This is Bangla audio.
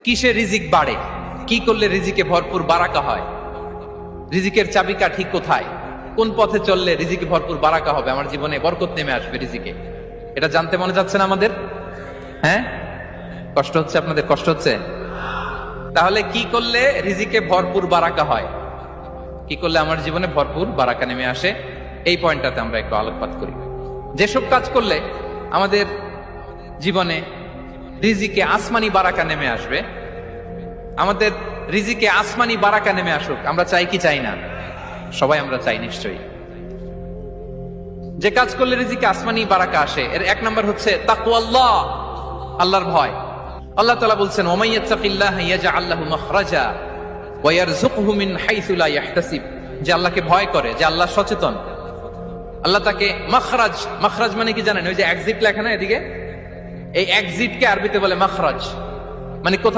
কিসে রিজিক বাড়ে, কি করলে রিজিকে ভরপুর বারাকা হয়, রিজিকের চাবিকাঠি কোথায়, কোন পথে চললে রিজিকে ভরপুর বারাকা হবে, আমার জীবনে বরকত নেমে আসবে রিজিকে, এটা জানতে মনে যাচ্ছে না আমাদের? হ্যাঁ, কষ্ট হচ্ছে আপনাদের? কষ্ট হচ্ছে? তাহলে কি করলে রিজিকে ভরপুর বারাকা হয়, কি করলে আমার জীবনে ভরপুর বারাকা নেমে আসে, এই পয়েন্টটাতে আমরা একটু আলোকপাত করি। যেসব কাজ করলে আমাদের জীবনে রিজিকে আসমানি বারাকা নেমে আসবে, আমাদের রিজিকে আসমানি বারাকা নেমে আসুক, আমরা চাই কি চাই না? সবাই আমরা চাই নিশ্চয়ই। যে কাজ করলে রিজিকে আসমানি বারাকা আসে, এর এক নম্বর হচ্ছে তাকওয়াল্লাহ, আল্লাহর ভয়। আল্লাহ তাআলা বলছেন, ওমাই ইয়াত্তাকিল্লাহা ইয়াজআল লাহু মাখরাজা ওয়া ইয়ারযুকহু মিন হাইসু লা ইয়াহতাসিব। যে আল্লাহকে ভয় করে, যে আল্লাহ সচেতন, আল্লাহ তাকে মাখরাজ, মাখরাজ মানে কি জানেন? ওই যে এক্সিট লেখা না এদিকে, এই এক্সিটকে আরবিতে বলে মাখরাজ, মানে কোথাও